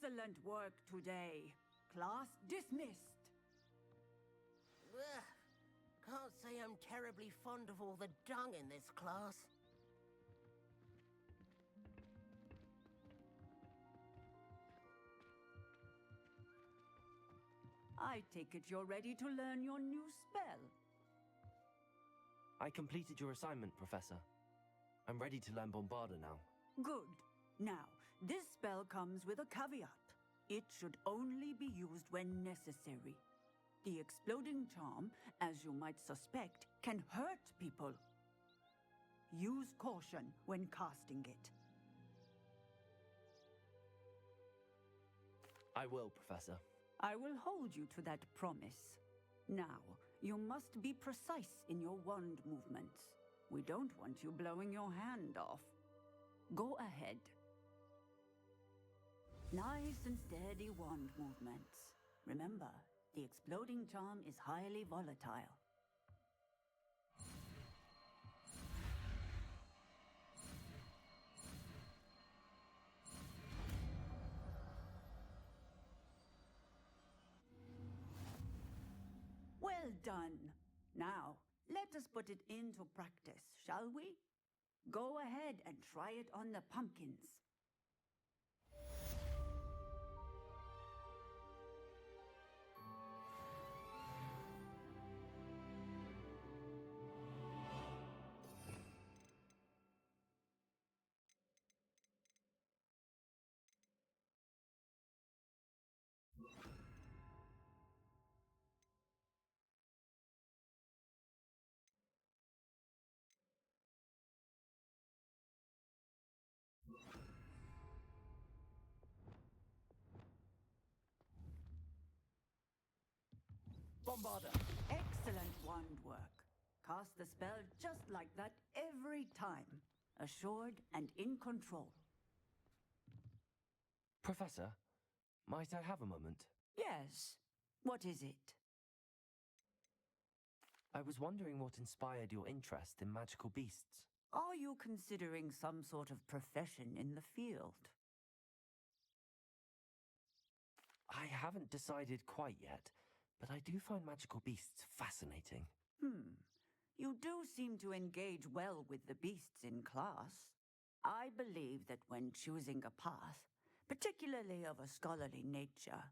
Excellent work today. Class dismissed. Ugh. Can't say I'm terribly fond of all the dung in this class. I take it you're ready to learn your new spell. I completed your assignment, Professor. I'm ready to learn Bombarda now. Good. Now, this spell comes with a caveat. It should only be used when necessary. The exploding charm, as you might suspect, can hurt people. Use caution when casting it. I will, Professor. I will hold you to that promise. Now, you must be precise in your wand movements. We don't want you blowing your hand off. Go ahead. Nice and steady wand movements. Remember, the exploding charm is highly volatile. Well done. Now, let us put it into practice, shall we? Go ahead and try it on the pumpkins. Bombarda! Excellent wand work. Cast the spell just like that every time. Assured and in control. Professor, might I have a moment? Yes. What is it? I was wondering what inspired your interest in magical beasts. Are you considering some sort of profession in the field? I haven't decided quite yet, but I do find magical beasts fascinating. You do seem to engage well with the beasts in class. I believe that when choosing a path, particularly of a scholarly nature,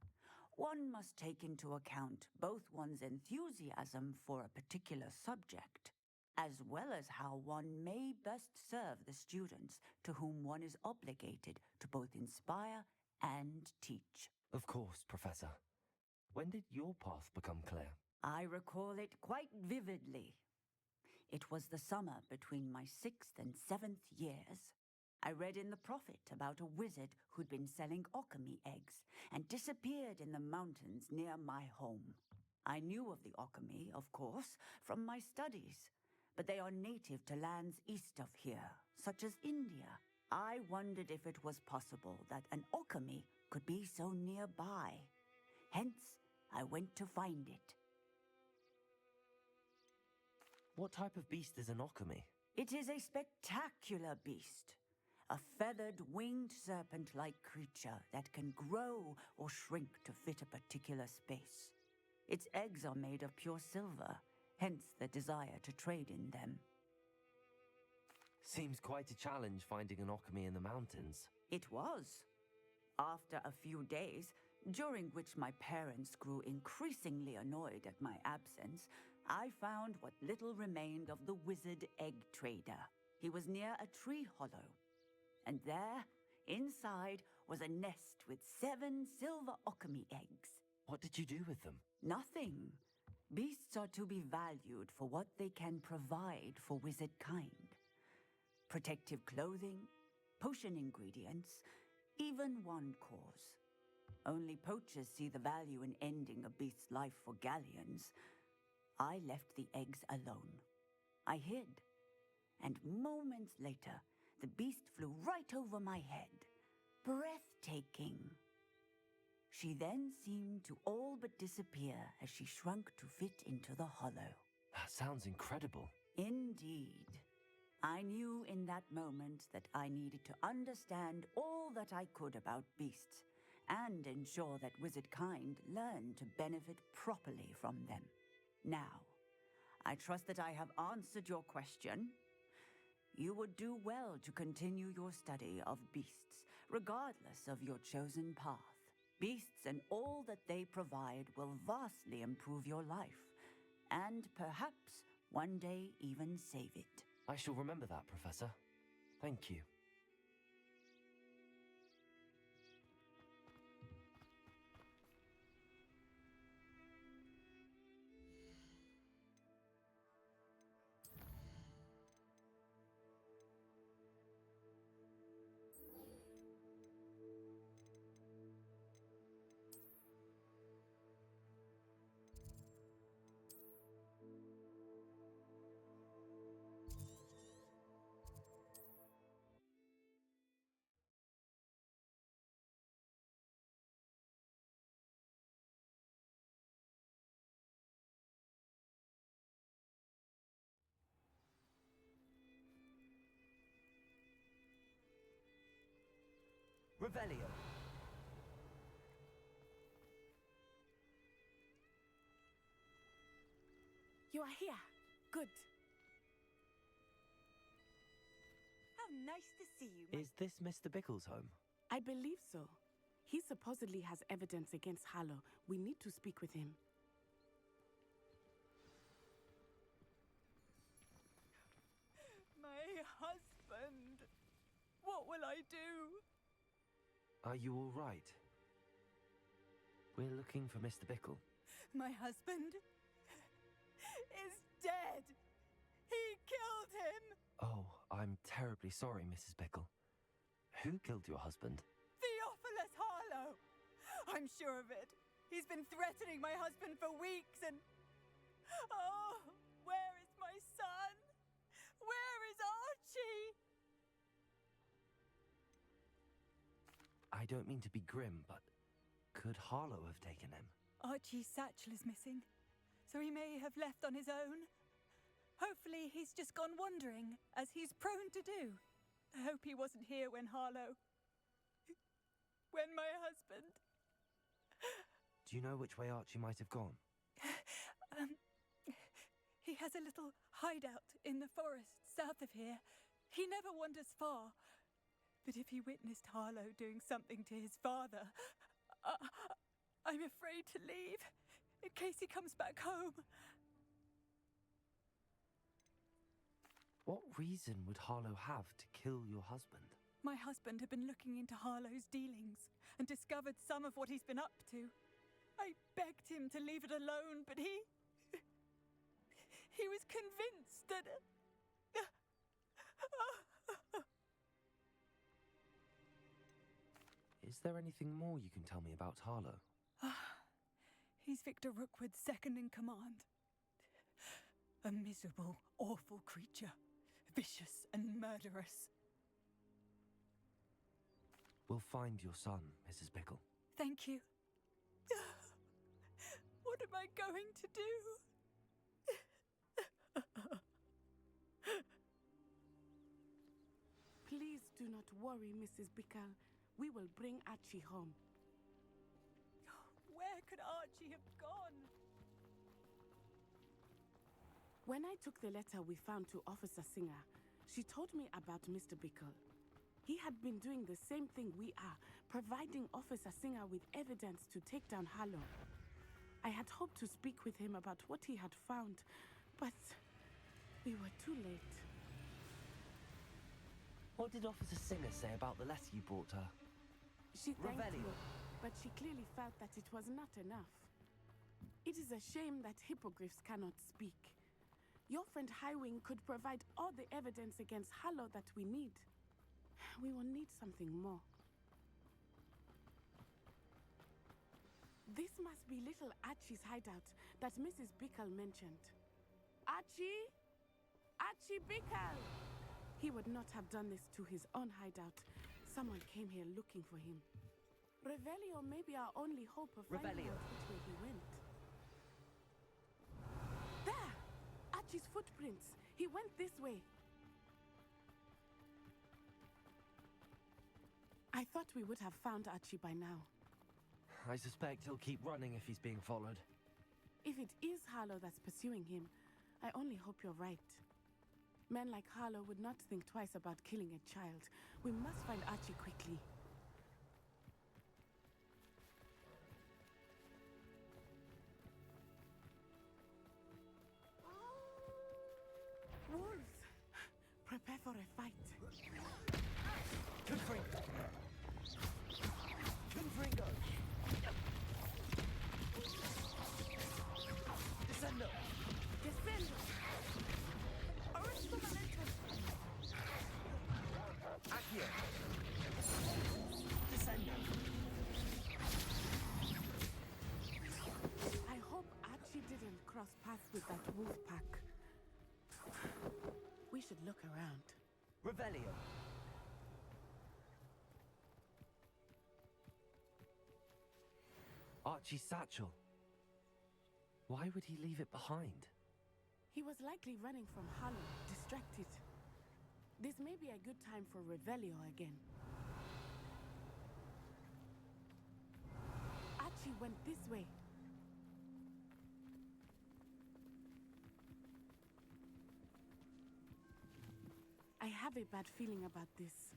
one must take into account both one's enthusiasm for a particular subject, as well as how one may best serve the students to whom one is obligated to both inspire and teach. Of course, Professor. When did your path become clear? I recall it quite vividly. It was the summer between my 6th and 7th years. I read in the Prophet about a wizard who'd been selling alchemy eggs and disappeared in the mountains near my home. I knew of the alchemy, of course, from my studies, but they are native to lands east of here, such as India. I wondered if it was possible that an alchemy could be so nearby. Hence, I went to find it. What type of beast is an alchemy? It is a spectacular beast. A feathered, winged serpent-like creature that can grow or shrink to fit a particular space. Its eggs are made of pure silver, hence the desire to trade in them. Seems quite a challenge finding an alchemy in the mountains. It was. After a few days, during which my parents grew increasingly annoyed at my absence, I found what little remained of the wizard egg trader. He was near a tree hollow. And there, inside, was a nest with 7 silver alchemy eggs. What did you do with them? Nothing. Beasts are to be valued for what they can provide for wizard kind. Protective clothing, potion ingredients, even wand cores. Only poachers see the value in ending a beast's life for galleons. I left the eggs alone. I hid. And moments later, the beast flew right over my head. Breathtaking. She then seemed to all but disappear as she shrunk to fit into the hollow. That sounds incredible. Indeed. I knew in that moment that I needed to understand all that I could about beasts and ensure that wizard kind learn to benefit properly from them. Now, I trust that I have answered your question. You would do well to continue your study of beasts, regardless of your chosen path. Beasts and all that they provide will vastly improve your life, and perhaps one day even save it. I shall remember that, Professor. Thank you. Revelio. You are here. Good. How nice to see you. Is this Mr. Bickle's home? I believe so. He supposedly has evidence against Harlow. We need to speak with him. My husband. What will I do? Are you all right? We're looking for Mr. Bickle. My husband is dead. He killed him. Oh, I'm terribly sorry, Mrs. Bickle. Who killed your husband? Theophilus Harlow. I'm sure of it. He's been threatening my husband for weeks and... Oh, where is my son? Where is Archie? I don't mean to be grim, but could Harlow have taken him? Archie's satchel is missing, so he may have left on his own. Hopefully he's just gone wandering, as he's prone to do. I hope he wasn't here when my husband... Do you know which way Archie might have gone? He has a little hideout in the forest south of here. He never wanders far. But if he witnessed Harlow doing something to his father, I'm afraid to leave, in case he comes back home. What reason would Harlow have to kill your husband? My husband had been looking into Harlow's dealings and discovered some of what he's been up to. I begged him to leave it alone, but he was convinced that... Is there anything more you can tell me about Harlow? He's Victor Rookwood's second in command. A miserable, awful creature. Vicious and murderous. We'll find your son, Mrs. Bickle. Thank you. What am I going to do? Please do not worry, Mrs. Bickle. We will bring Archie home. Where could Archie have gone? When I took the letter we found to Officer Singer, she told me about Mr. Bickle. He had been doing the same thing we are, providing Officer Singer with evidence to take down Harlow. I had hoped to speak with him about what he had found, but we were too late. What did Officer Singer say about the letter you brought her? She thanked Revelio. you, but she clearly felt that it was not enough. It is a shame that hippogriffs cannot speak. Your friend Highwing could provide all the evidence against Harlow that we need. We will need something more. This must be little Archie's hideout that Mrs. Bickle mentioned. Archie? Archie Bickle! He would not have done this to his own hideout. Someone came here looking for him. Revelio may be our only hope of finding Revelio. out which way he went. There! Archie's footprints. He went this way. I thought we would have found Archie by now. I suspect he'll keep running if he's being followed. If it is Harlow that's pursuing him, I only hope you're right. Men like Harlow would not think twice about killing a child. We must find Archie quickly. Wolves! Prepare for a fight. Confringo! Confringo! Descendo! Descend! Accio! Descendo! I hope Archie didn't cross paths with that wolf pack. We should look around. Revelio! Archie's satchel. Why would he leave it behind? He was likely running from Harlow, distracted. This may be a good time for Revelio again. Archie went this way. I have a bad feeling about this.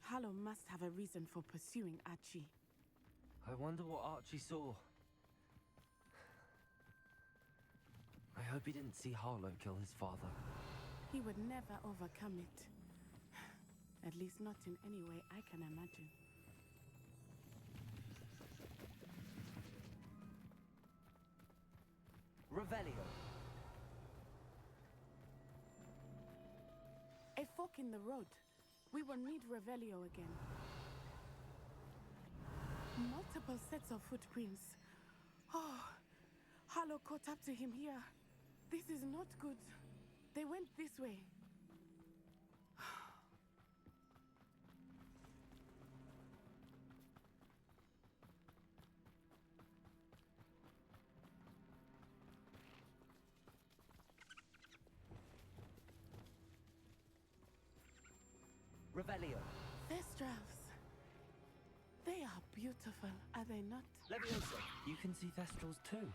Harlow must have a reason for pursuing Archie. I wonder what Archie saw. I hope he didn't see Harlow kill his father. He would never overcome it. At least not in any way I can imagine. Revelio! A fork in the road. We will need Revelio again. Multiple sets of footprints. Oh, Harlow caught up to him here. This is not good. They went this way. Revelio! Thestrals. They are beautiful, are they not? Leviosa! You can see Thestrals too.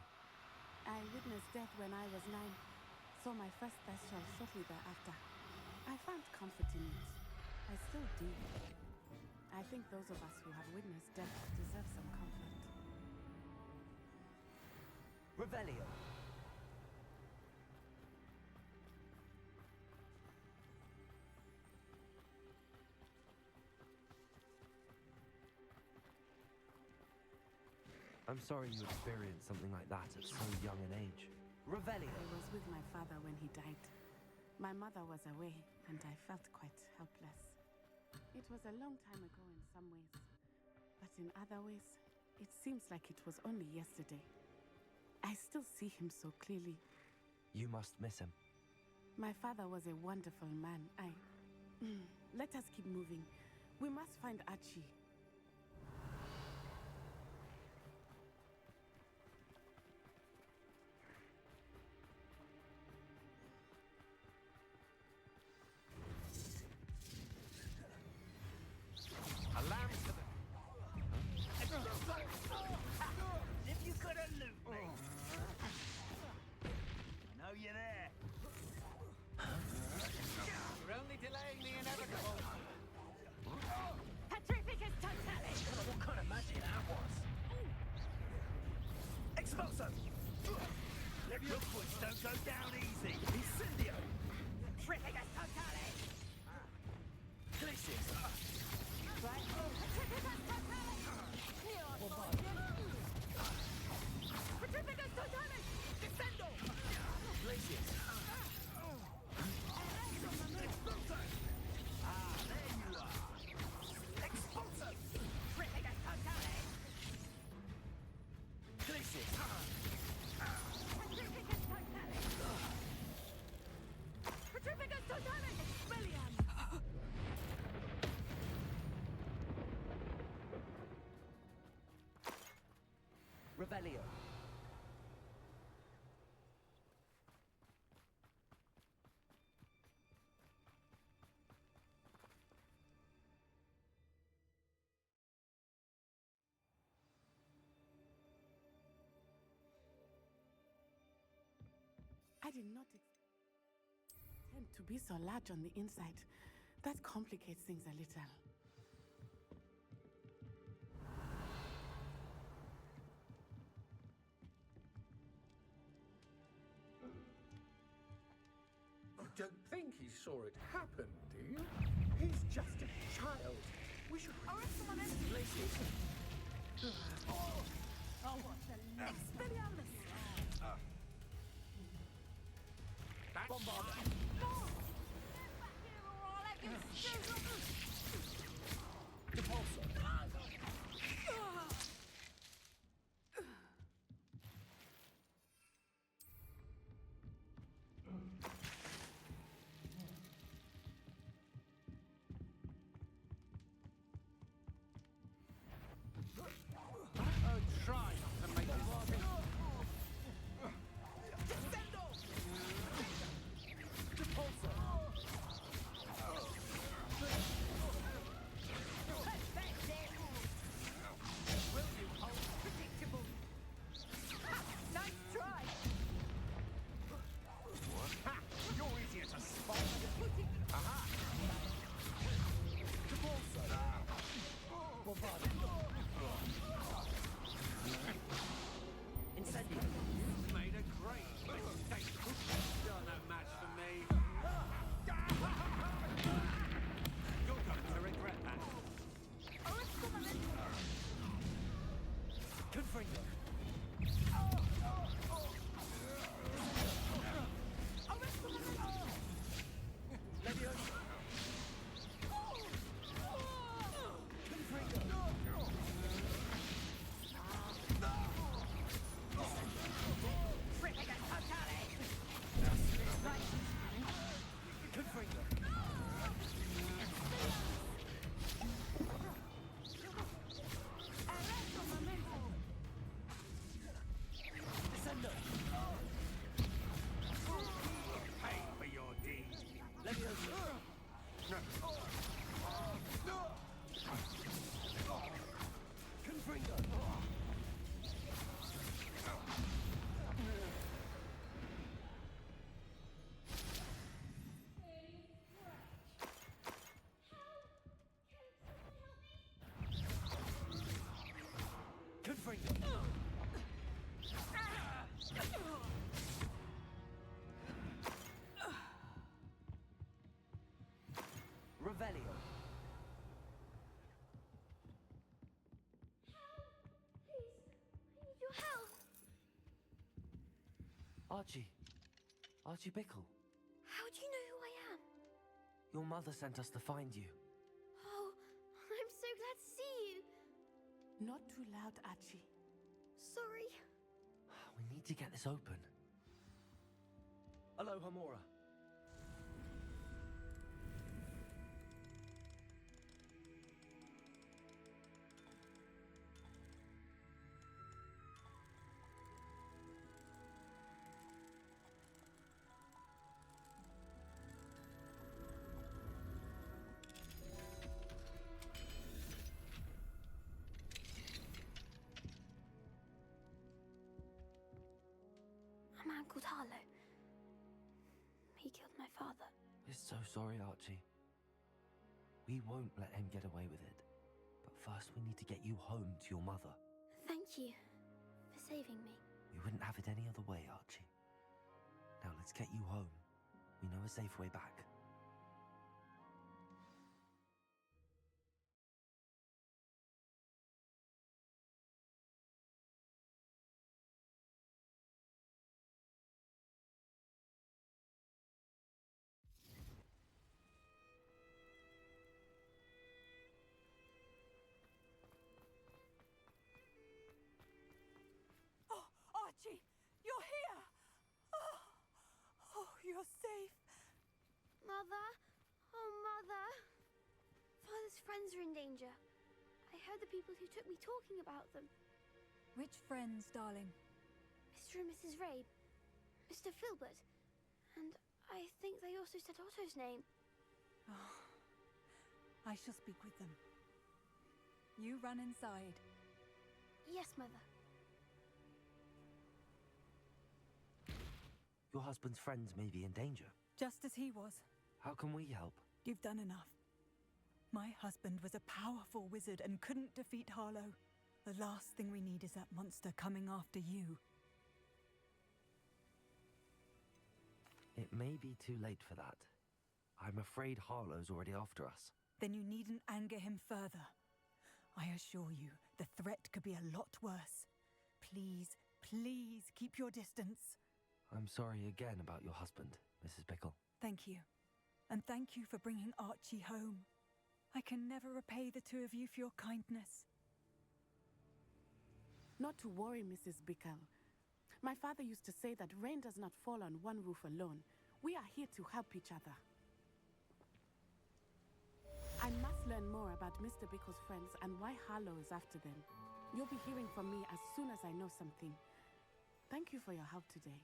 I witnessed death when I was 9. Saw my first Thestral shortly thereafter. I found comfort in it. I still do. I think those of us who have witnessed death deserve some comfort. Revelio! I'm sorry you experienced something like that at so young an age. Revelio! I was with my father when he died. My mother was away, and I felt quite helpless. It was a long time ago in some ways, but in other ways, it seems like it was only yesterday. I still see him so clearly. You must miss him. My father was a wonderful man. Let us keep moving. We must find Archie. If you could elude me. Know you're there. You're only delaying the inevitable. Petrificus totalis! What kind of magic that was? Expulso! Your foot don't go down easy. Incendio! Petrificus totalis! Glacius! Petrificus totalis! Petrificus totalis! Descendo! Glacius! Expulso! Ah, there you are! Expulso! Petrificus totalis! Glacius! Petrificus totalis! Petrificus totalis! Expelliarm! Revelio! did not tend to be so large on the inside. That complicates things a little. You don't think he saw it happen, do you? He's just a child. We should... Try not to make this... Made a great mistake. You're no match for me. You're going to regret that. Confringo. Pay for your deeds. Revelio. Your help! Archie. Archie Bickle. How do you know who I am? Your mother sent us to find you. Oh, I'm so glad to see you. Not too loud, Archie. Sorry. We need to get this open. Hello, Hamora. A man called Harlow. He killed my father. We're so sorry, Archie. We won't let him get away with it. But first we need to get you home to your mother. Thank you for saving me. We wouldn't have it any other way, Archie. Now let's get you home. We know a safe way back. Archie, you're here! Oh, you're safe. Mother? Oh, Mother. Father's friends are in danger. I heard the people who took me talking about them. Which friends, darling? Mr. and Mrs. Rabe. Mr. Filbert. And I think they also said Otto's name. Oh, I shall speak with them. You run inside. Yes, Mother. Your husband's friends may be in danger. Just as he was. How can we help? You've done enough. My husband was a powerful wizard and couldn't defeat Harlow. The last thing we need is that monster coming after you. It may be too late for that. I'm afraid Harlow's already after us. Then you needn't anger him further. I assure you, the threat could be a lot worse. Please, please keep your distance. I'm sorry again about your husband, Mrs. Bickle. Thank you. And thank you for bringing Archie home. I can never repay the two of you for your kindness. Not to worry, Mrs. Bickle. My father used to say that rain does not fall on one roof alone. We are here to help each other. I must learn more about Mr. Bickle's friends and why Harlow is after them. You'll be hearing from me as soon as I know something. Thank you for your help today.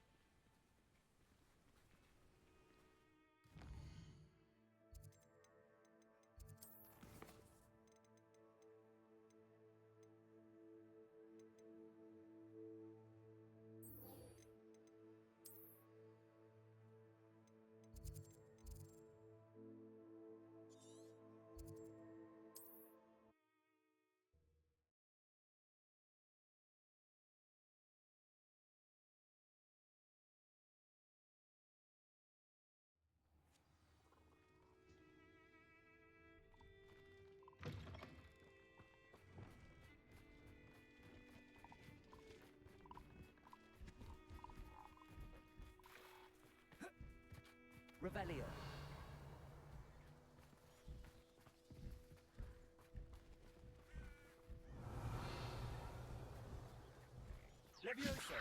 Revelio. Levioso.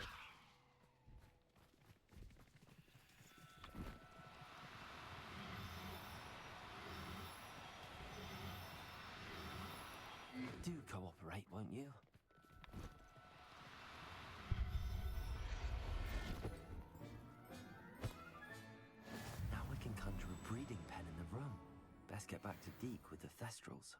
Do cooperate, won't you? Now we can conjure a breeding pen in the room. Best get back to Deke with the Thestrals.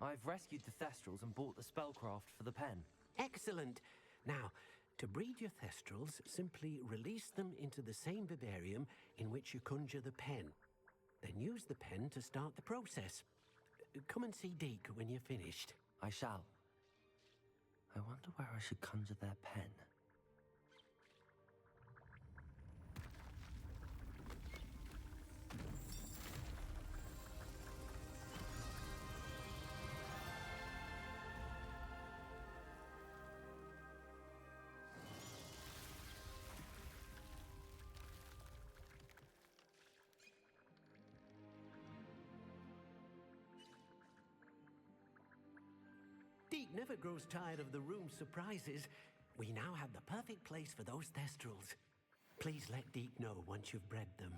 I've rescued the Thestrals and bought the spellcraft for the pen. Excellent. Now, to breed your Thestrals, simply release them into the same vivarium in which you conjure the pen. Then use the pen to start the process. Come and see Deke when you're finished. I shall. I wonder where I should conjure their pen. Deek never grows tired of the room's surprises. We now have the perfect place for those Thestrals. Please let Deek know once you've bred them.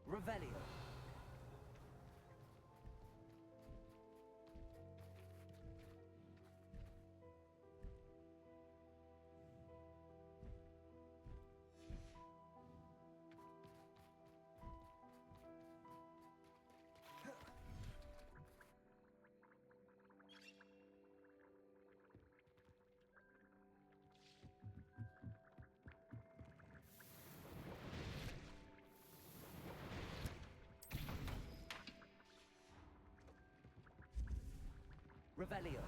Revelio. Revelio.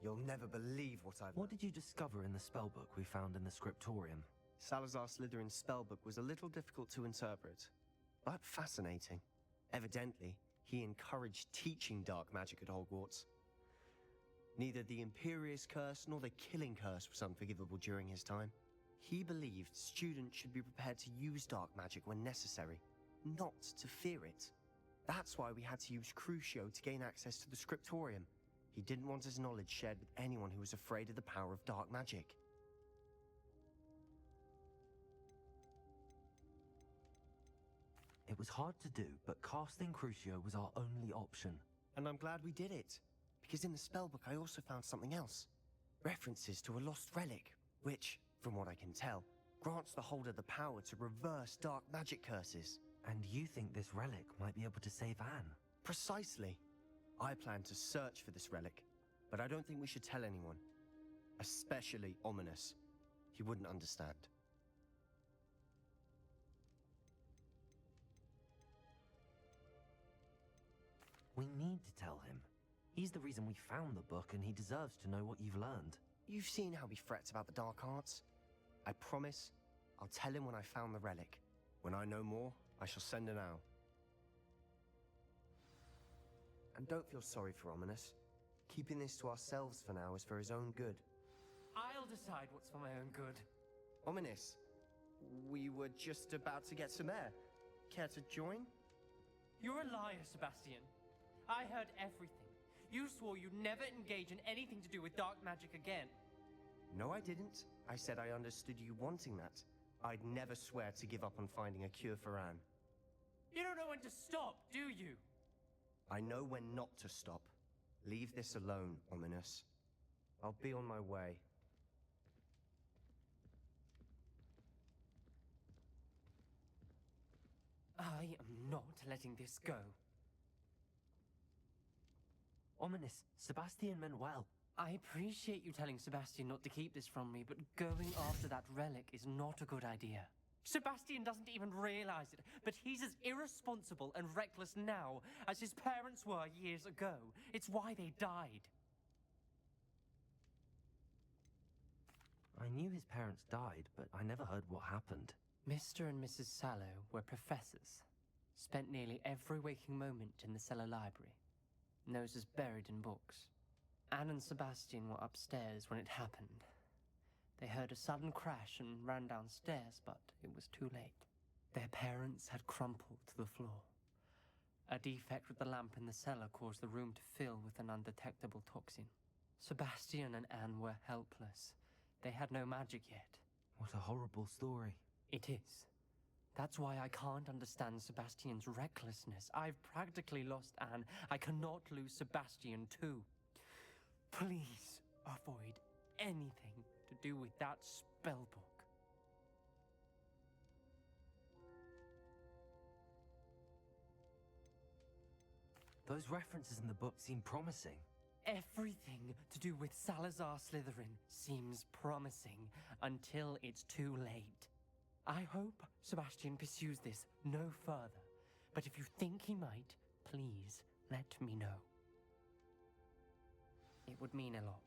You'll never believe what I've... What did you discover in the spellbook we found in the scriptorium? Salazar Slytherin's spellbook was a little difficult to interpret, but fascinating. Evidently, he encouraged teaching dark magic at Hogwarts. Neither the Imperious Curse nor the Killing Curse was unforgivable during his time. He believed students should be prepared to use dark magic when necessary, not to fear it. That's why we had to use Crucio to gain access to the scriptorium. He didn't want his knowledge shared with anyone who was afraid of the power of dark magic. It was hard to do, but casting Crucio was our only option. And I'm glad we did it, because in the spellbook I also found something else. References to a lost relic, which, from what I can tell, grants the holder the power to reverse dark magic curses. And you think this relic might be able to save Anne? Precisely. I plan to search for this relic, but I don't think we should tell anyone. Especially Ominous. He wouldn't understand. We need to tell him. He's the reason we found the book, and he deserves to know what you've learned. You've seen how he frets about the dark arts. I promise I'll tell him when I found the relic. When I know more, I shall send an owl. And don't feel sorry for Ominous. Keeping this to ourselves for now is for his own good. I'll decide what's for my own good. Ominous, we were just about to get some air. Care to join? You're a liar, Sebastian. I heard everything. You swore you'd never engage in anything to do with dark magic again. No, I didn't. I said I understood you wanting that. I'd never swear to give up on finding a cure for Anne. You don't know when to stop, do you? I know when not to stop. Leave this alone, Ominous. I'll be on my way. I am not letting this go. Ominous, Sebastian meant well. I appreciate you telling Sebastian not to keep this from me, but going after that relic is not a good idea. Sebastian doesn't even realize it, but he's as irresponsible and reckless now as his parents were years ago. It's why they died. I knew his parents died, but I never heard what happened. Mr. and Mrs. Sallow were professors. Spent nearly every waking moment in the cellar library. Noses buried in books. Anne and Sebastian were upstairs when it happened. They heard a sudden crash and ran downstairs, but it was too late. Their parents had crumpled to the floor. A defect with the lamp in the cellar caused the room to fill with an undetectable toxin. Sebastian and Anne were helpless. They had no magic yet. What a horrible story. It is. That's why I can't understand Sebastian's recklessness. I've practically lost Anne. I cannot lose Sebastian too. Please avoid anything to do with that spellbook. Those references in the book seem promising. Everything to do with Salazar Slytherin seems promising until it's too late. I hope Sebastian pursues this no further, but if you think he might, please let me know. It would mean a lot.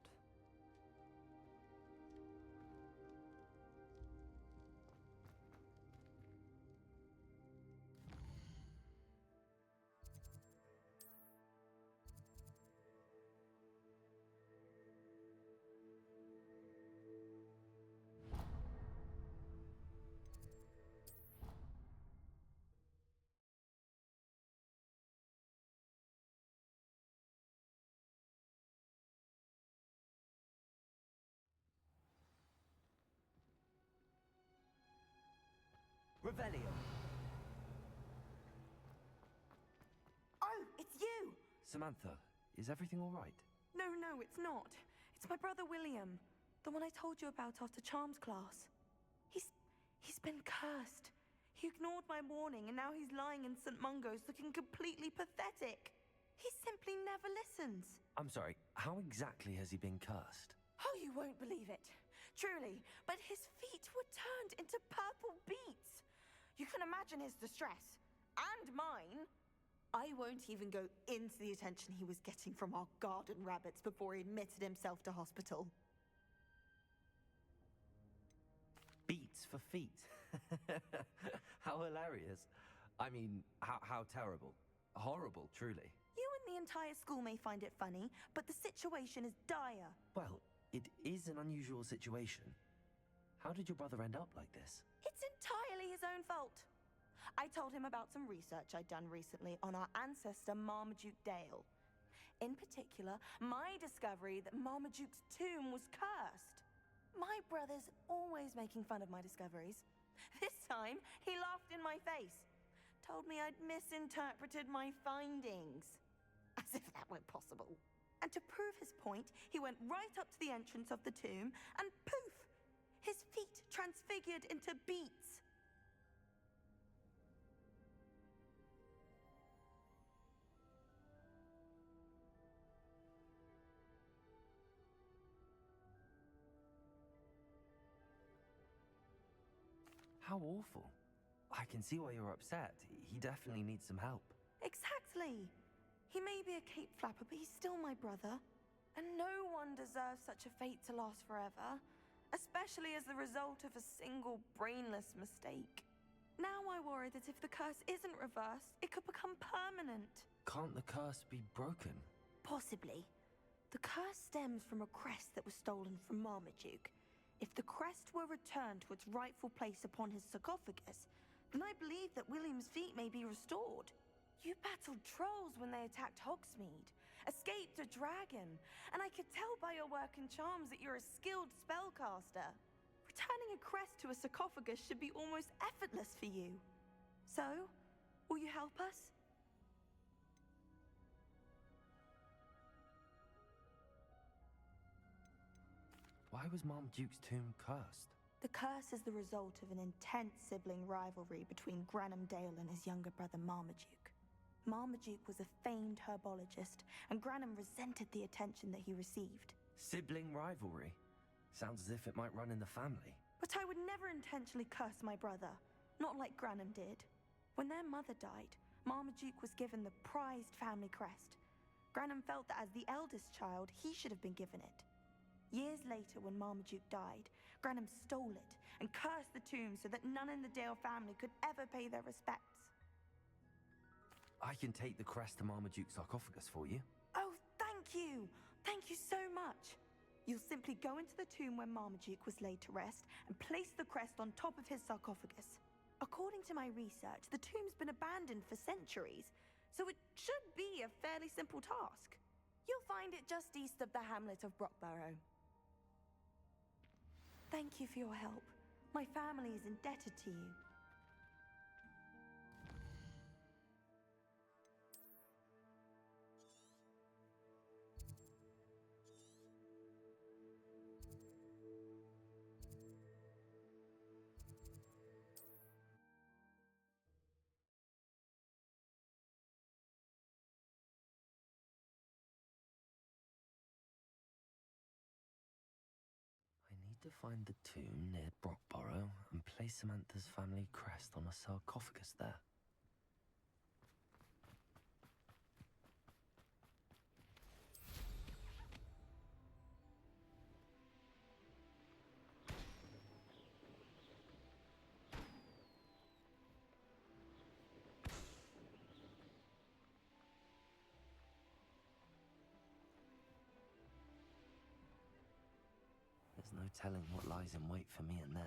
Revelio. Oh, it's you! Samantha, is everything all right? No, it's not. It's my brother William. The one I told you about after Charms class. He's been cursed. He ignored my warning and now he's lying in St. Mungo's looking completely pathetic. He simply never listens. I'm sorry, how exactly has he been cursed? Oh, you won't believe it. Truly, but his feet were turned into purple beets. You can imagine his distress. And mine. I won't even go into the attention he was getting from our garden rabbits before he admitted himself to hospital. Beats for feet. How hilarious. I mean, how terrible. Horrible, truly. You and the entire school may find it funny, but the situation is dire. Well, it is an unusual situation. How did your brother end up like this? It's entirely his own fault. I told him about some research I'd done recently on our ancestor Marmaduke Dale. In particular, my discovery that Marmaduke's tomb was cursed. My brother's always making fun of my discoveries. This time, he laughed in my face. Told me I'd misinterpreted my findings. As if that weren't possible. And to prove his point, he went right up to the entrance of the tomb and poof! His feet transfigured into beets. How awful. I can see why you're upset. He definitely needs some help. Exactly. He may be a cape flapper, but he's still my brother. And no one deserves such a fate to last forever, especially as the result of a single brainless mistake. Now I worry that if the curse isn't reversed, it could become permanent. Can't the curse be broken? Possibly. The curse stems from a crest that was stolen from Marmaduke. If the crest were returned to its rightful place upon his sarcophagus, then I believe that William's feet may be restored. You battled trolls when they attacked Hogsmeade, escaped a dragon, and I could tell by your work and charms that you're a skilled spellcaster. Returning a crest to a sarcophagus should be almost effortless for you. So, will you help us? Why was Marmaduke's tomb cursed? The curse is the result of an intense sibling rivalry between Granham Dale and his younger brother Marmaduke. Marmaduke was a famed herbologist, and Granham resented the attention that he received. Sibling rivalry? Sounds as if it might run in the family. But I would never intentionally curse my brother, not like Granham did. When their mother died, Marmaduke was given the prized family crest. Granham felt that as the eldest child, he should have been given it. Years later, when Marmaduke died, Granham stole it and cursed the tomb so that none in the Dale family could ever pay their respects. I can take the crest to Marmaduke's sarcophagus for you. Oh, thank you! Thank you so much! You'll simply go into the tomb where Marmaduke was laid to rest and place the crest on top of his sarcophagus. According to my research, the tomb's been abandoned for centuries, so it should be a fairly simple task. You'll find it just east of the hamlet of Brockborough. Thank you for your help. My family is indebted to you. To find the tomb near Brockborough and place Samantha's family crest on a sarcophagus there. There's no telling what lies in wait for me in there.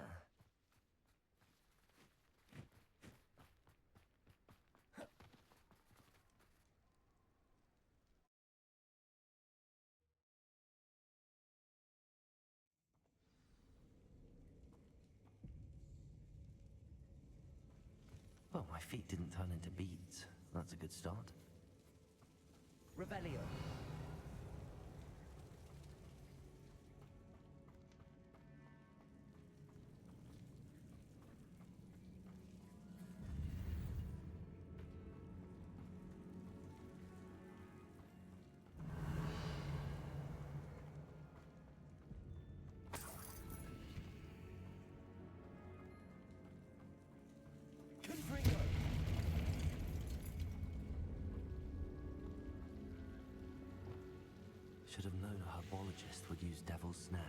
Well, my feet didn't turn into beads. That's a good start. Revelio. Should have known a herbologist would use Devil's Snare.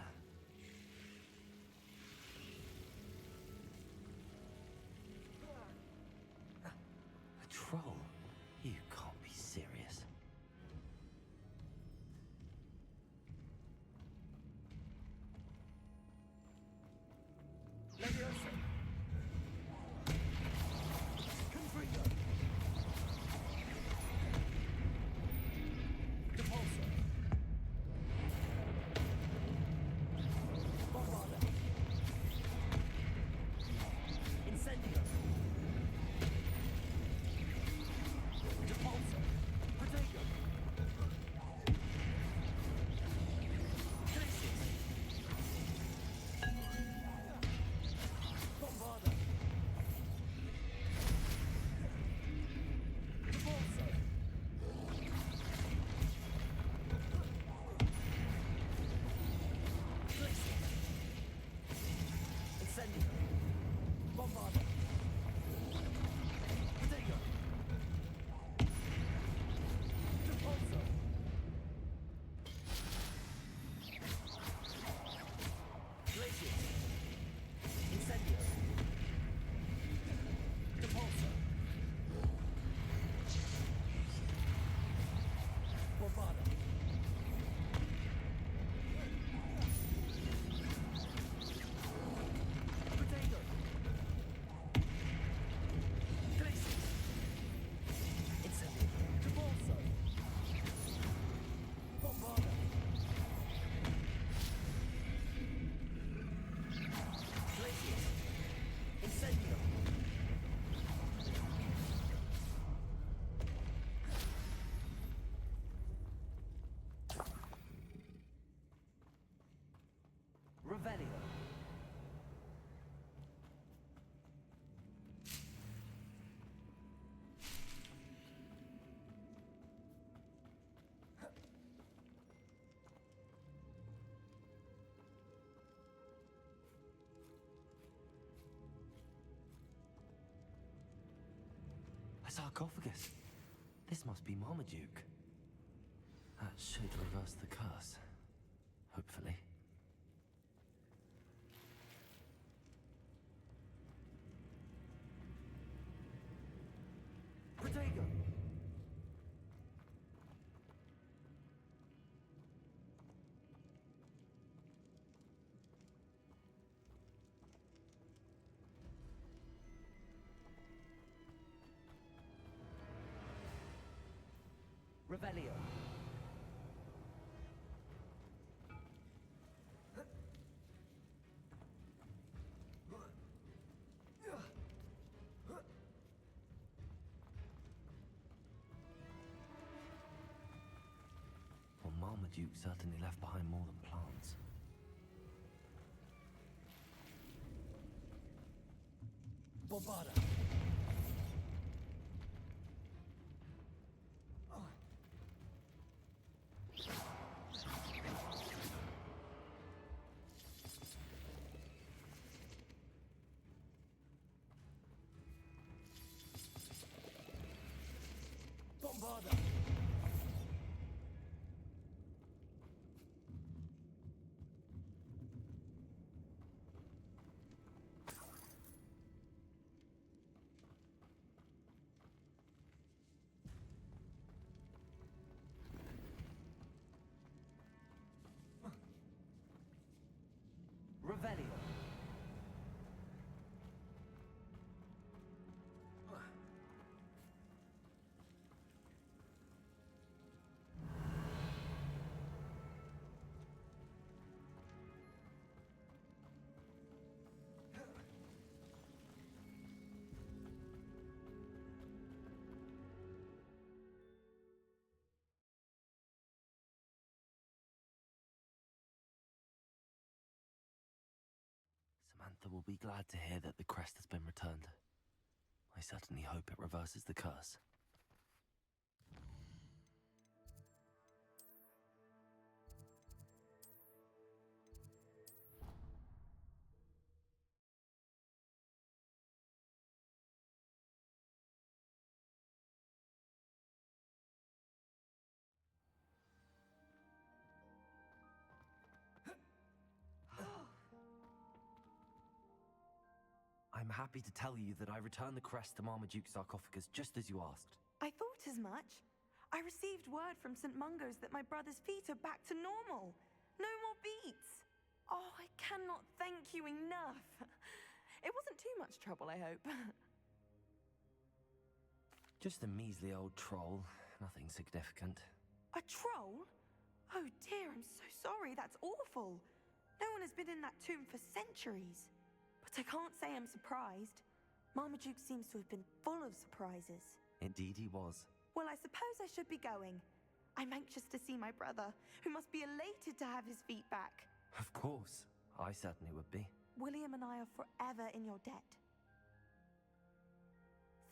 A troll? You can't be serious. Leviosa! Confringo! Depulso! Bombarda! Incendio! Depulso! Protego! Glacius! Bombarda! Depulso! Glacius! Incendio! Bombarda! Protego! Depulso! Glacius! Incendio! Depulso! Bombarda! Protego! Glacius! Incendio! Depulso! Bombarda! Glacius! Incendio! Revelio! A sarcophagus. This must be Marmaduke. That should reverse the curse. Hopefully. Protego! Revelio! Well, Marmaduke certainly left behind more than plants. Bombarda! Bombarda! Revelio! Samantha will be glad to hear that the crest has been returned. I certainly hope it reverses the curse. I'm happy to tell you that I returned the crest to Marmaduke's sarcophagus just as you asked. I thought as much. I received word from St. Mungo's that my brother's feet are back to normal. No more beats. Oh, I cannot thank you enough. It wasn't too much trouble, I hope. Just a measly old troll. Nothing significant. A troll? Oh dear, I'm so sorry. That's awful. No one has been in that tomb for centuries. But I can't say I'm surprised. Marmaduke seems to have been full of surprises. Indeed he was. Well, I suppose I should be going. I'm anxious to see my brother, who must be elated to have his feet back. Of course. I certainly would be. William and I are forever in your debt.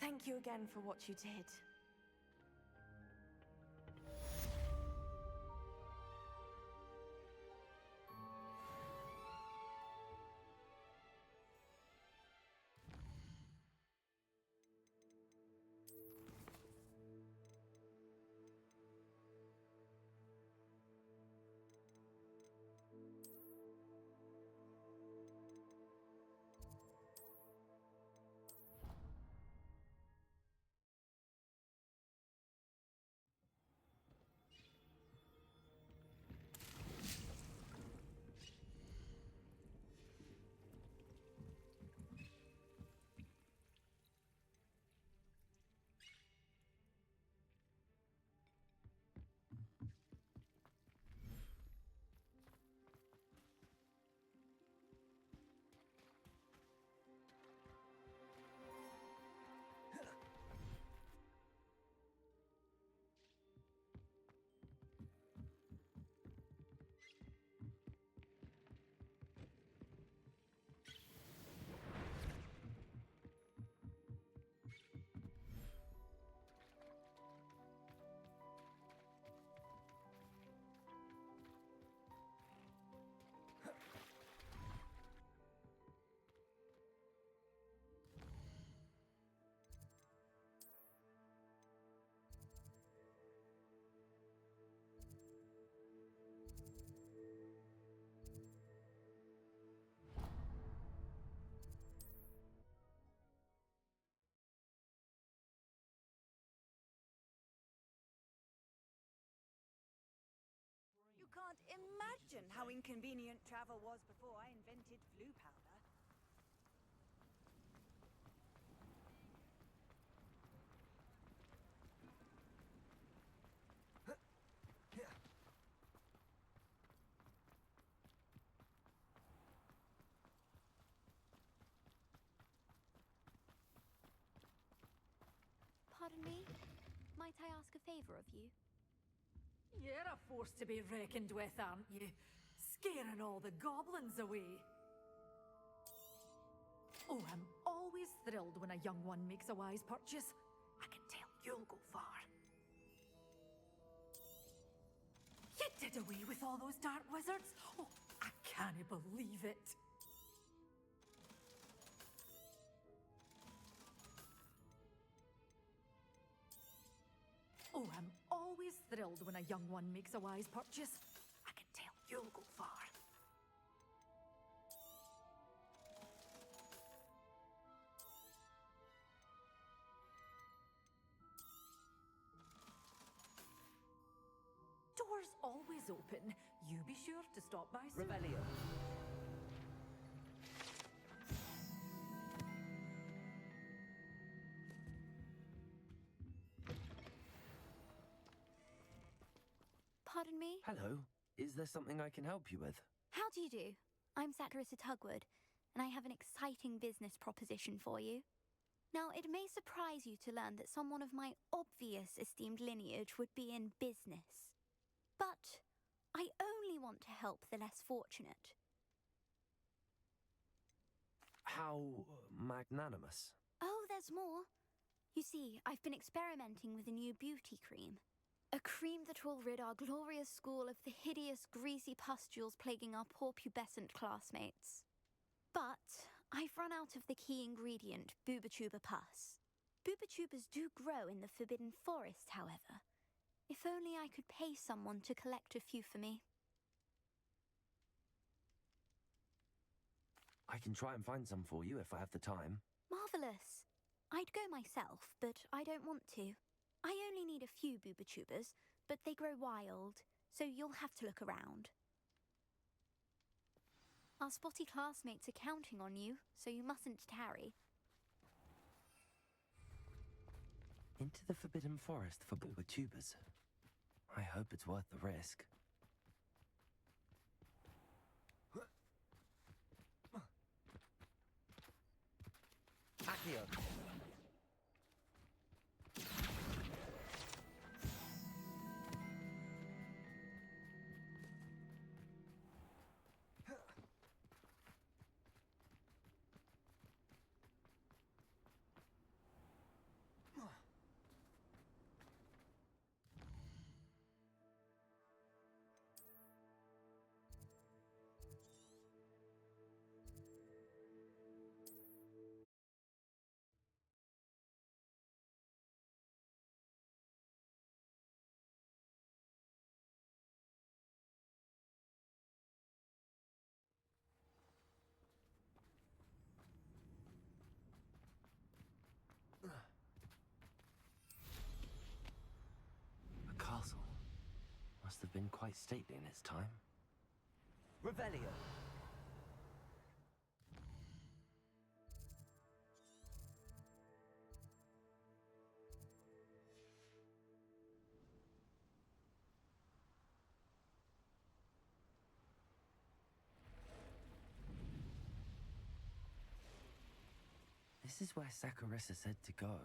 Thank you again for what you did. You can't imagine how inconvenient travel was before I invented blue powder. Pardon me? Might I ask a favor of you? You're a force to be reckoned with, aren't you? Scaring all the goblins away. Oh, I'm always thrilled when a young one makes a wise purchase. I can tell you'll go far. You did away with all those dark wizards? Oh, I can't believe it. Oh, I'm always thrilled when a young one makes a wise purchase. I can tell you'll go far. Doors always open. You be sure to stop by soon. Revelio. Pardon me? Hello. Is there something I can help you with? How do you do? I'm Saccharissa Tugwood, and I have an exciting business proposition for you. Now, it may surprise you to learn that someone of my obvious esteemed lineage would be in business. But I only want to help the less fortunate. How magnanimous. Oh, there's more. You see, I've been experimenting with a new beauty cream. A cream that will rid our glorious school of the hideous, greasy pustules plaguing our poor pubescent classmates. But I've run out of the key ingredient, Booba-Tuba pus. Booba-Tubas do grow in the Forbidden Forest, however. If only I could pay someone to collect a few for me. I can try and find some for you if I have the time. Marvellous. I'd go myself, but I don't want to. I only need a few booba-tubers, but they grow wild, so you'll have to look around. Our spotty classmates are counting on you, so you mustn't tarry. Into the Forbidden Forest for booba-tubers. I hope it's worth the risk. Accio! The castle must have been quite stately in its time. Revelio! This is where Saccharissa said to go.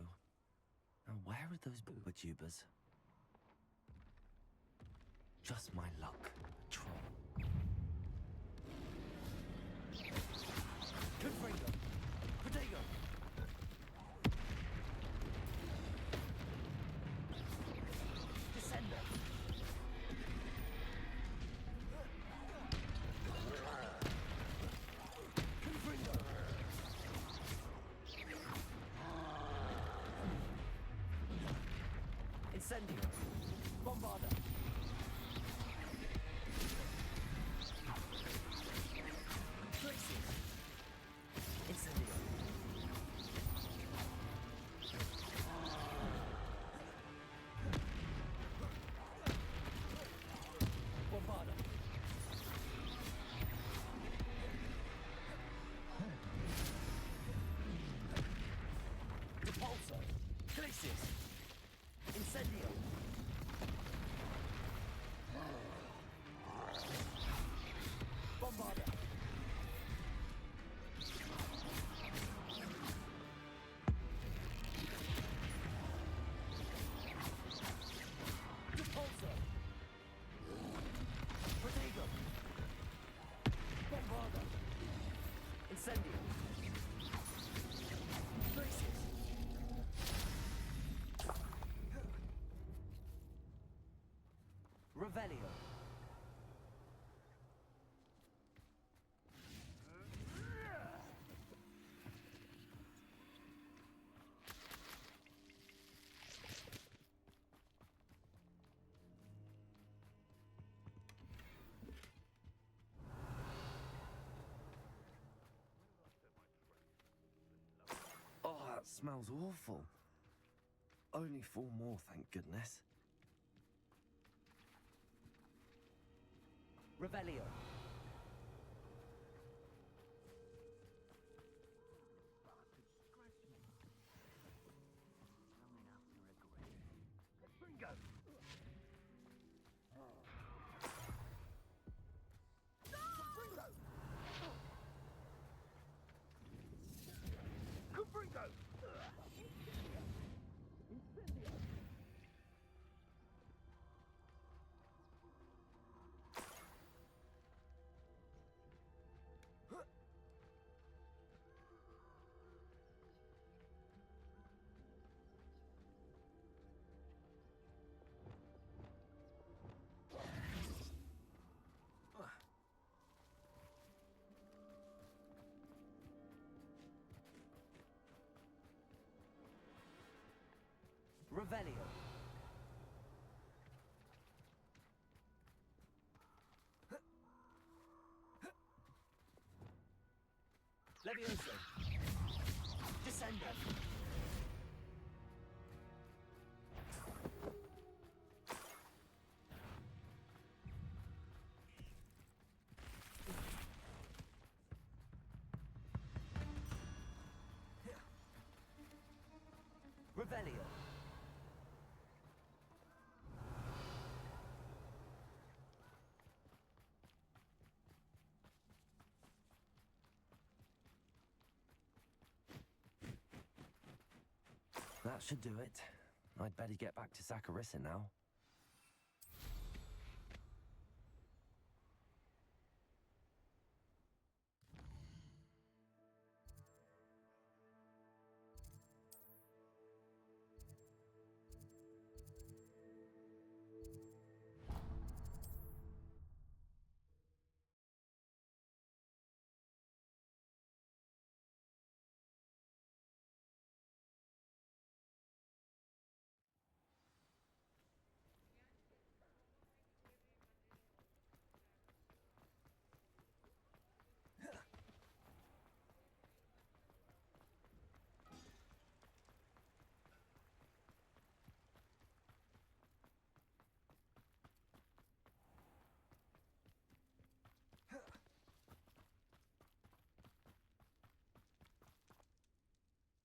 Now where are those booba-tubers? Just my luck, troll. Confringo! Protego! Descender! Confringo! Incendio! Bombarda! Incendio! Bombarda! Repulsor! Glacius! Incendio! Bombarda! Repulsor! Protego! Bombarda! Incendio! Glacius! Revelio! Oh, that smells awful. Only 4 more, thank goodness. Revelio. Bingo! Confringo! Revelio. Levioso! Descendo! Revelio! That should do it. I'd better get back to Saccharissa now.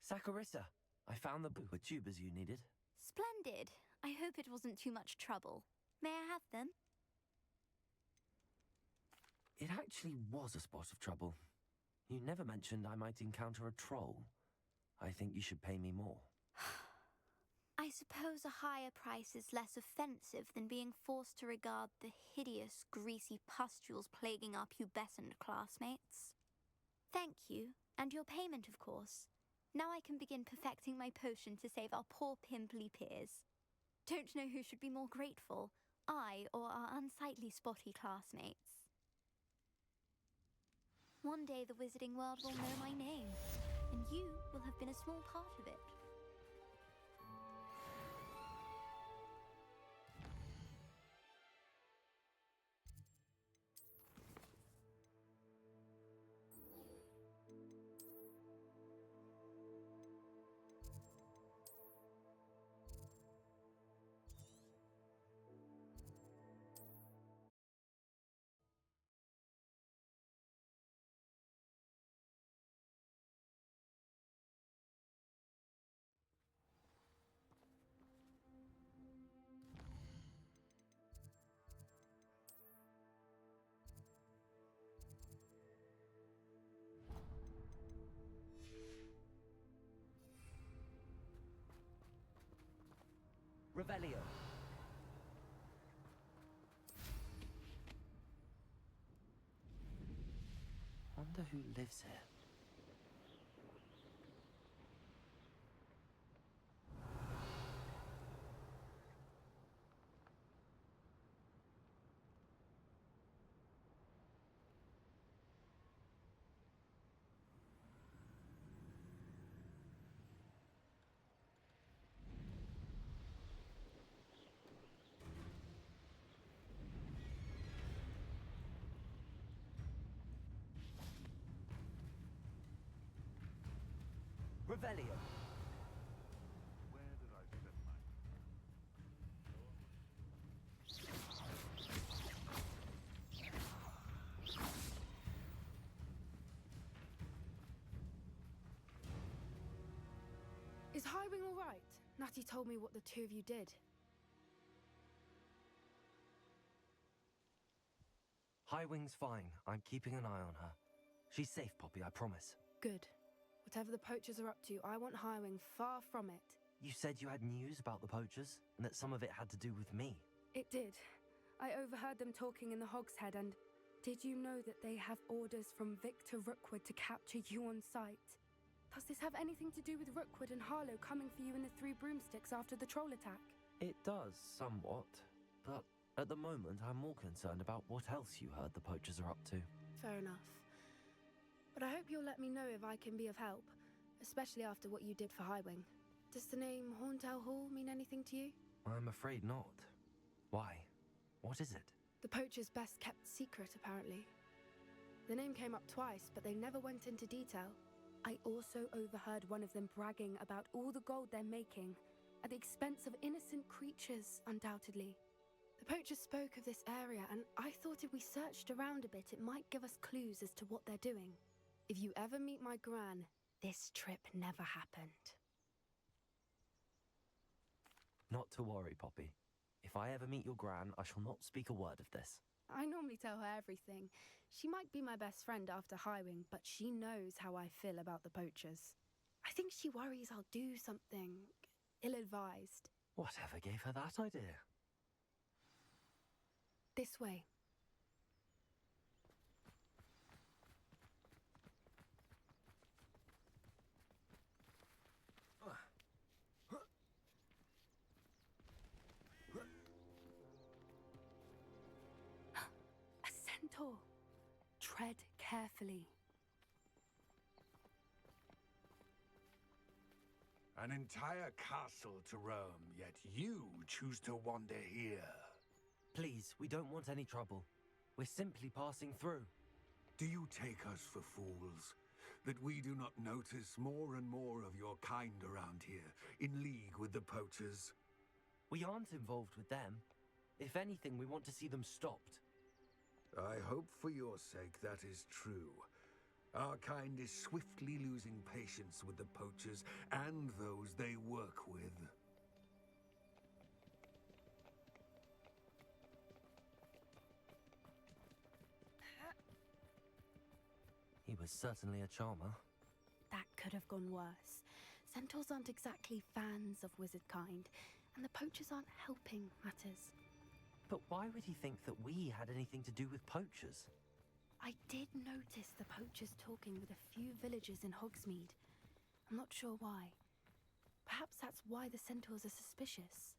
Saccharissa, I found the pooper tubers you needed. Splendid. I hope it wasn't too much trouble. May I have them? It actually was a spot of trouble. You never mentioned I might encounter a troll. I think you should pay me more. I suppose a higher price is less offensive than being forced to regard the hideous, greasy pustules plaguing our pubescent classmates. Thank you, and your payment, of course. Now I can begin perfecting my potion to save our poor pimply peers. Don't know who should be more grateful, I or our unsightly spotty classmates. One day the wizarding world will know my name, and you will have been a small part of it. Revelio. Wonder who lives here. Revelio. Where did I set my... Is Highwing all right? Natty told me what the two of you did. Highwing's fine. I'm keeping an eye on her. She's safe, Poppy, I promise. Good. Whatever the poachers are up to, I want Highwing far from it. You said you had news about the poachers, and that some of it had to do with me. It did. I overheard them talking in the Hogshead, and did you know that they have orders from Victor Rookwood to capture you on sight? Does this have anything to do with Rookwood and Harlow coming for you in the Three Broomsticks after the troll attack? It does, somewhat. But at the moment, I'm more concerned about what else you heard the poachers are up to. Fair enough. But I hope you'll let me know if I can be of help, especially after what you did for Highwing. Does the name Horntail Hall mean anything to you? I'm afraid not. Why? What is it? The poacher's best kept secret, apparently. The name came up twice, but they never went into detail. I also overheard one of them bragging about all the gold they're making, at the expense of innocent creatures, undoubtedly. The poachers spoke of this area, and I thought if we searched around a bit, it might give us clues as to what they're doing. If you ever meet my gran, this trip never happened. Not to worry, Poppy. If I ever meet your gran, I shall not speak a word of this. I normally tell her everything. She might be my best friend after Highwing, but she knows how I feel about the poachers. I think she worries I'll do something ill-advised. Whatever gave her that idea? This way. A centaur. Tread carefully. An entire castle to roam, yet you choose to wander here. Please, we don't want any trouble. We're simply passing through. Do you take us for fools? That we do not notice more and more of your kind around here, in league with the poachers? We aren't involved with them. If anything, we want to see them stopped. I hope for your sake that is true. Our kind is swiftly losing patience with the poachers and those they work with. He was certainly a charmer. That could have gone worse. Centaurs aren't exactly fans of wizard kind, and the poachers aren't helping matters. But why would he think that we had anything to do with poachers? I did notice the poachers talking with a few villagers in Hogsmeade. I'm not sure why. Perhaps that's why the centaurs are suspicious.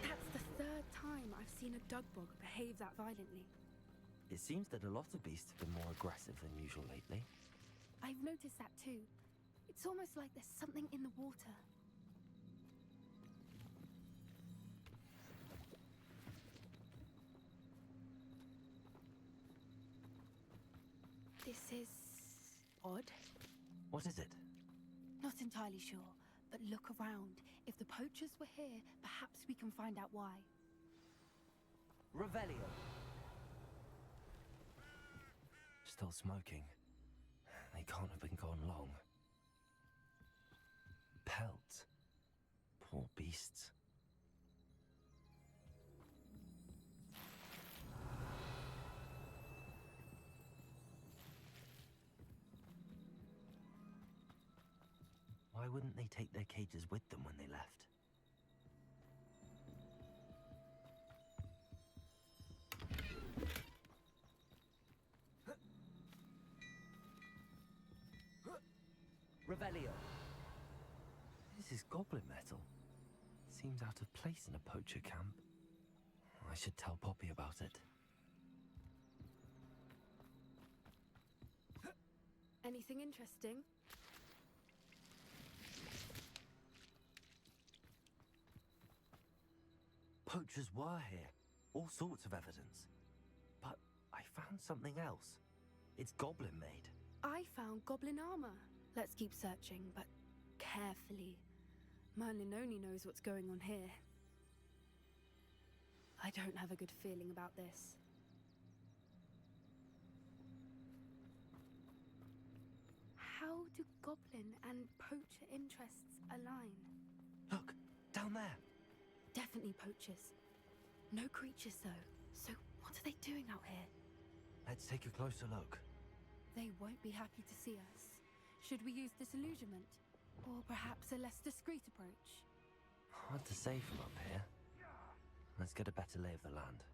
That's the third time I've seen a dugbog behave that violently. It seems that a lot of beasts have been more aggressive than usual lately. I've noticed that too. It's almost like there's something in the water. This is odd. What is it? Not entirely sure, but look around. If the poachers were here, perhaps we can find out why. Revelio. Still smoking. They can't have been gone long. Pelt. Poor beasts. Why wouldn't they take their cages with them when they left? Revelio. This is goblin metal. Seems out of place in a poacher camp. I should tell Poppy about it. Anything interesting? Poachers were here. All sorts of evidence. But I found something else. It's goblin made. I found goblin armor. Let's keep searching, but carefully. Merlin only knows what's going on here. I don't have a good feeling about this. How do goblin and poacher interests align? Look, down there. Definitely poachers. No creatures, though. So what are they doing out here? Let's take a closer look. They won't be happy to see us. Should we use disillusionment? Or perhaps a less discreet approach? Hard to say from up here. Let's get a better lay of the land.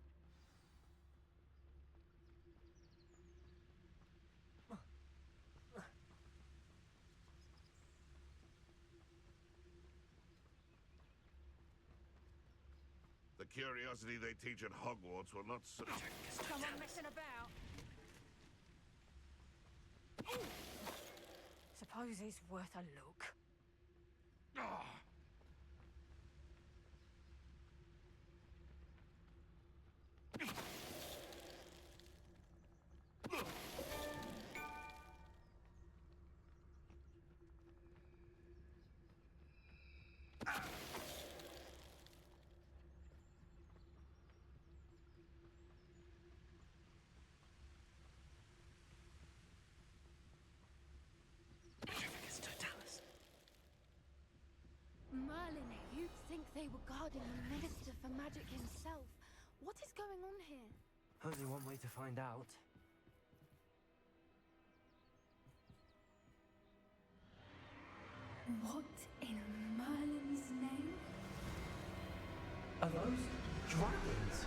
The curiosity they teach at Hogwarts will not... Someone messing about. Suppose it's worth a look. they were guarding the Minister for Magic himself. What is going on here? Only one way to find out. What in Merlin's name? Are those dragons?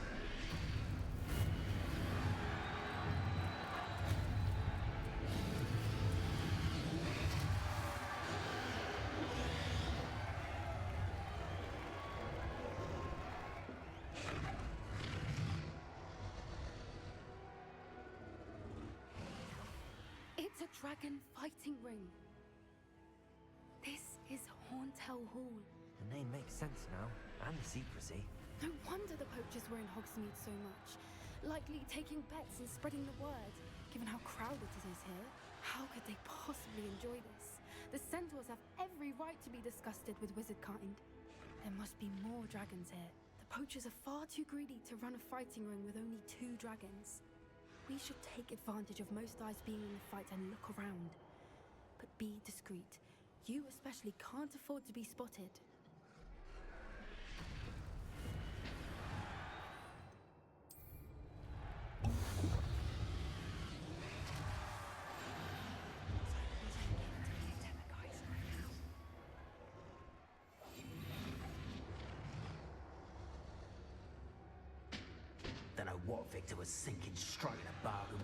It's a dragon fighting ring. This is Hauntel Hall. The name makes sense now, and the secrecy. No wonder the poachers were in Hogsmeade so much. Likely taking bets and spreading the word, given how crowded it is here. How could they possibly enjoy this? The centaurs have every right to be disgusted with wizard kind. There must be more dragons here. The poachers are far too greedy to run a fighting ring with only 2 dragons. We should take advantage of most eyes being in the fight and look around. But be discreet. You especially can't afford to be spotted. Don't know what Victor was thinking, striking a bargain.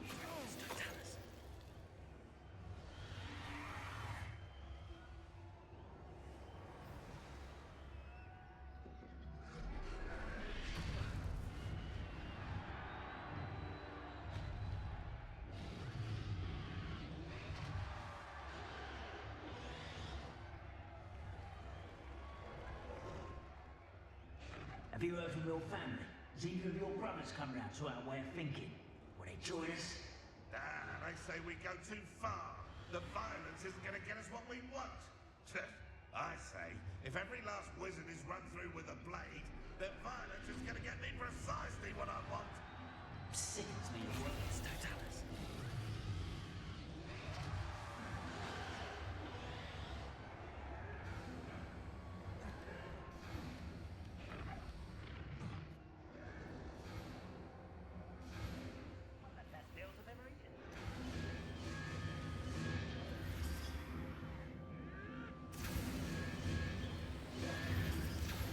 Have you heard from your family? Has either of your brothers come round to our way of thinking? Will they join us? Ah, they say we go too far. The violence isn't going to get us what we want. I say, if every last wizard is run through with a blade, then violence is going to get me precisely what I want. Sickens me of words, Totalis.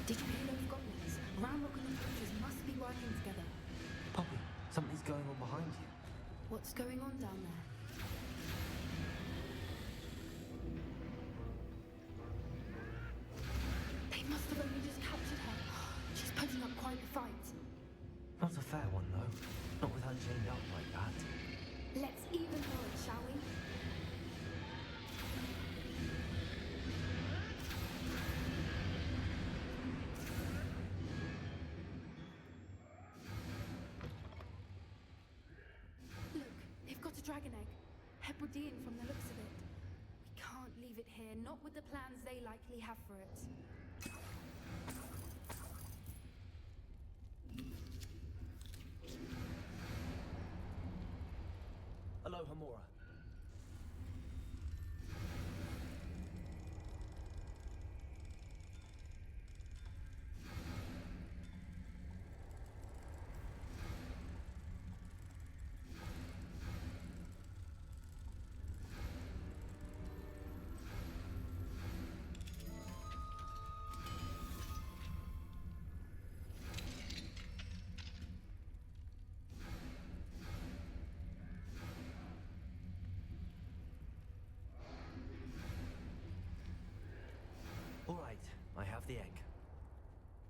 Did you hear those goblins? Ramrock and the poachers must be working together. Poppy, something's going on behind you. What's going on down there? They must have only just captured her. She's putting up quite a fight. Not a fair one, though. Not with her chained up like that. Let's even her it, shall we? Look, they've got a dragon egg. Hebridean from the looks of it. We can't leave it here, not with the plans they likely have for it. Hello, Hamora. All right, I have the egg.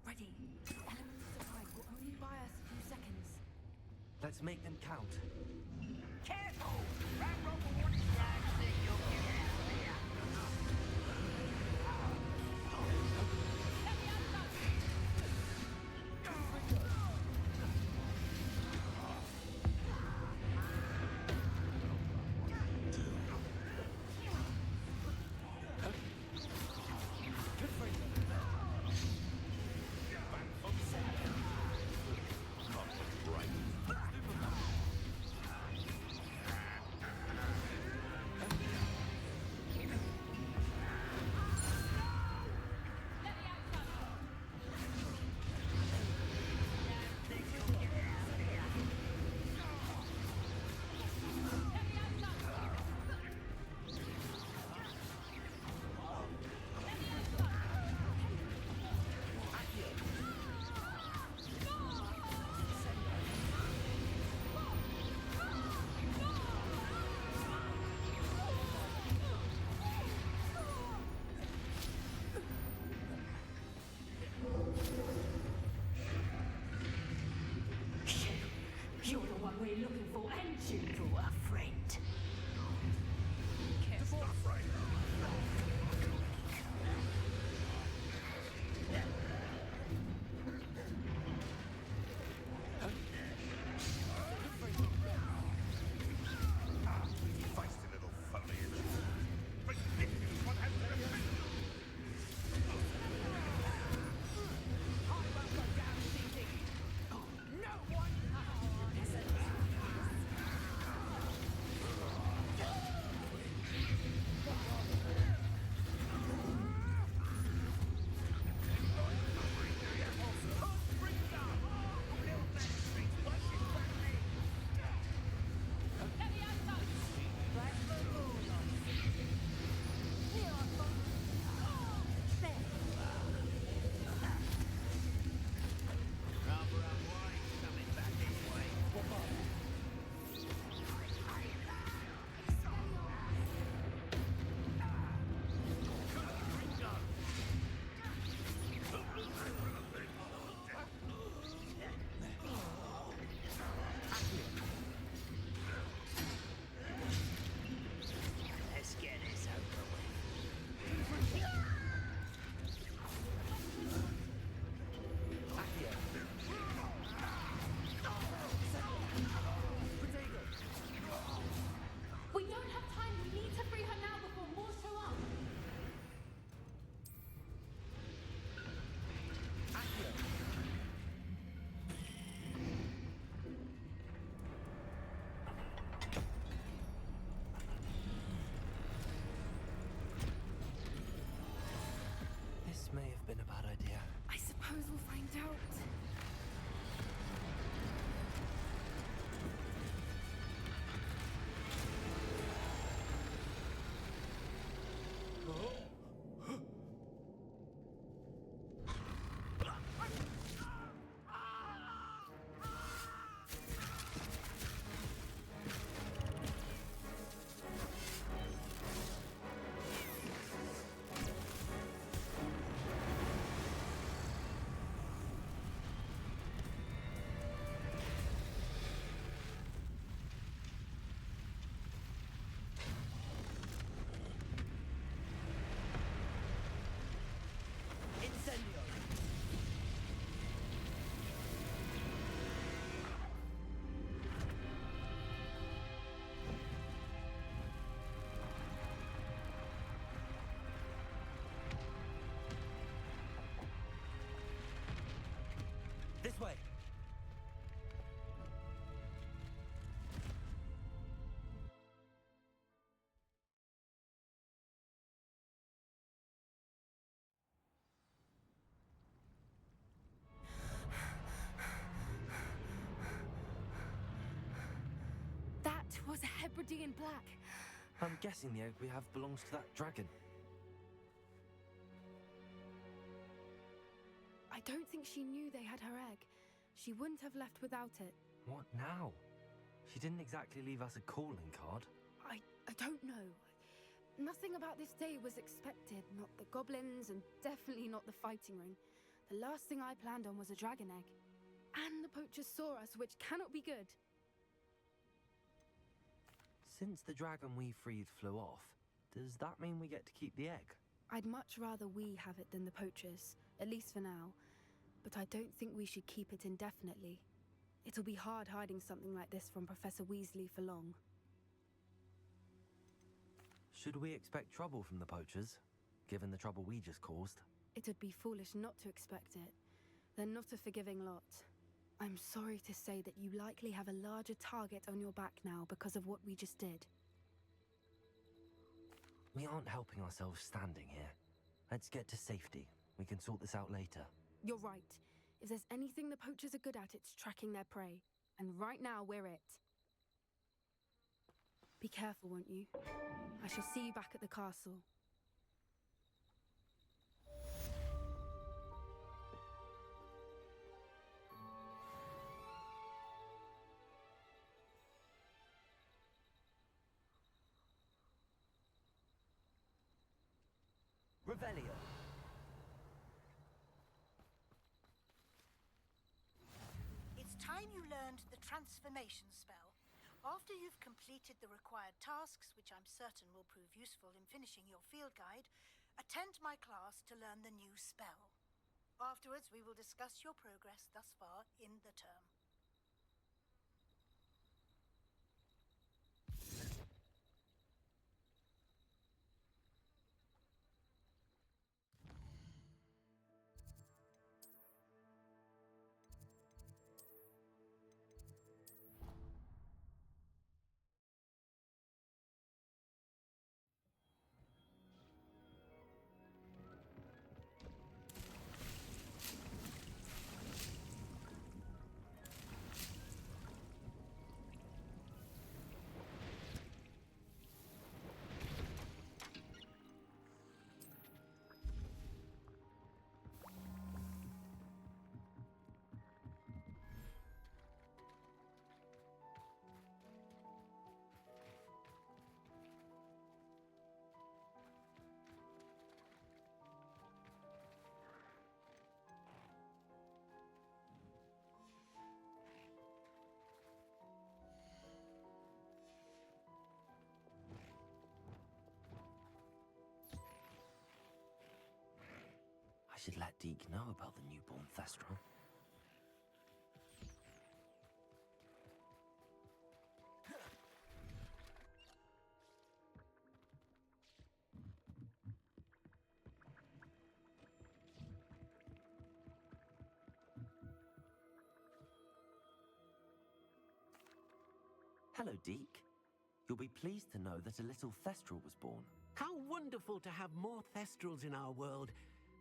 Ready. Elements of surprise will only buy us a few seconds. Let's make them count. Careful! Ramrock will want to flag that you'll get out there. This may have been a bad idea. I suppose we'll find out. This way. That was a Hebridean black. I'm guessing the egg we have belongs to that dragon. I don't think she knew they had her egg. She wouldn't have left without it. What now? She didn't exactly leave us a calling card. I don't know. Nothing about this day was expected. Not the goblins, and definitely not the fighting ring. The last thing I planned on was a dragon egg. And the poachers saw us, which cannot be good. Since the dragon we freed flew off, does that mean we get to keep the egg? I'd much rather we have it than the poachers, at least for now. But I don't think we should keep it indefinitely. It'll be hard hiding something like this from Professor Weasley for long. Should we expect trouble from the poachers, given the trouble we just caused? It would be foolish not to expect it. They're not a forgiving lot. I'm sorry to say that you likely have a larger target on your back now because of what we just did. We aren't helping ourselves standing here. Let's get to safety. We can sort this out later. You're right. If there's anything the poachers are good at, it's tracking their prey. And right now, we're it. Be careful, won't you? I shall see you back at the castle. Revelio. It's time you learned the transformation spell. After you've completed the required tasks, which I'm certain will prove useful in finishing your field guide, attend my class to learn the new spell. Afterwards, we will discuss your progress thus far in the term. I should let Deke know about the newborn Thestral. Hello, Deke. You'll be pleased to know that a little Thestral was born. How wonderful to have more Thestrals in our world.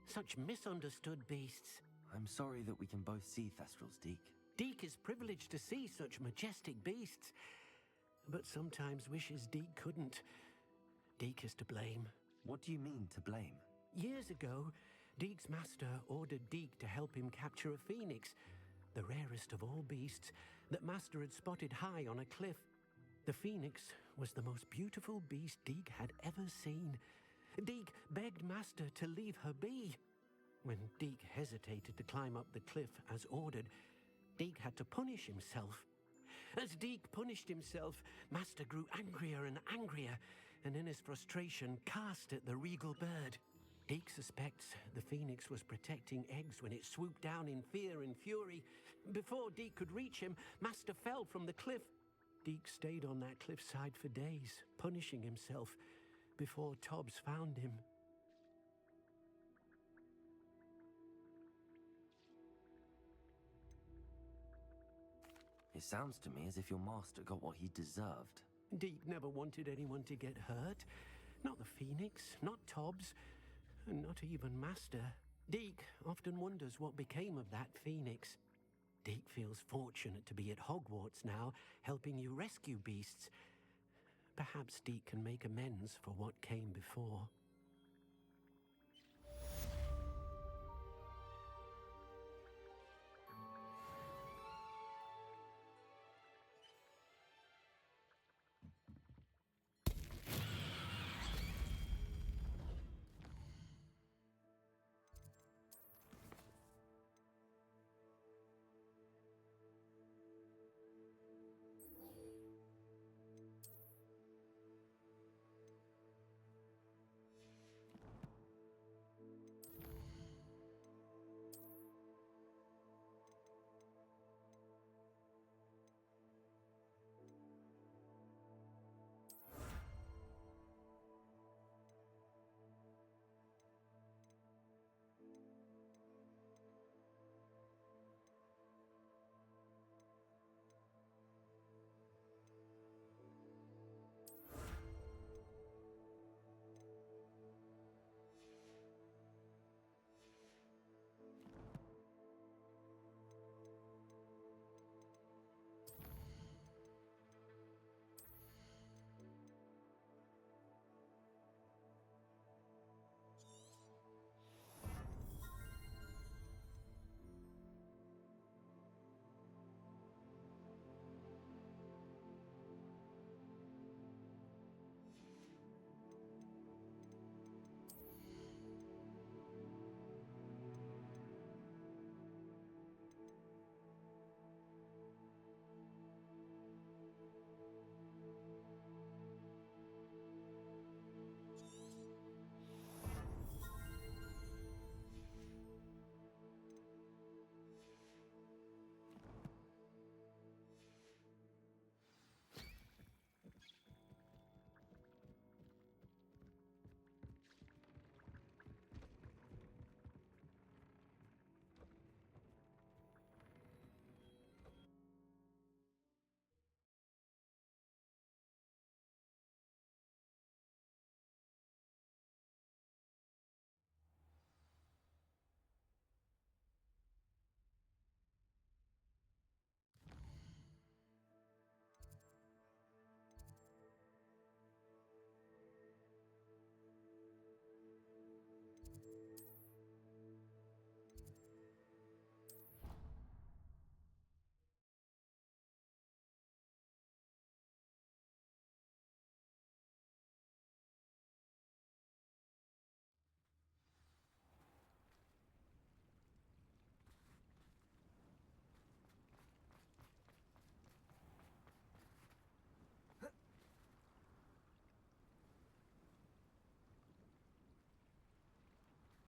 Such misunderstood beasts. I'm sorry that we can both see Thestrals, Deke. Deke is privileged to see such majestic beasts, but sometimes wishes Deke couldn't. Deke is to blame. What do you mean, to blame? Years ago, Deke's master ordered Deke to help him capture a phoenix, the rarest of all beasts, that master had spotted high on a cliff. The phoenix was the most beautiful beast Deke had ever seen. Deke begged master to leave her be. When Deke hesitated to climb up the cliff as ordered, Deke had to punish himself. As Deke punished himself, master grew angrier and angrier, and in his frustration cast at the regal bird. Deke suspects the phoenix was protecting eggs when it swooped down in fear and fury. Before Deke could reach him, master fell from the cliff. Deke stayed on that cliffside for days, punishing himself, before Tobbs found him. It sounds to me as if your master got what he deserved. Deke never wanted anyone to get hurt. Not the phoenix, not Tobbs, and not even master. Deke often wonders what became of that phoenix. Deke feels fortunate to be at Hogwarts now, helping you rescue beasts. Perhaps Deke can make amends for what came before.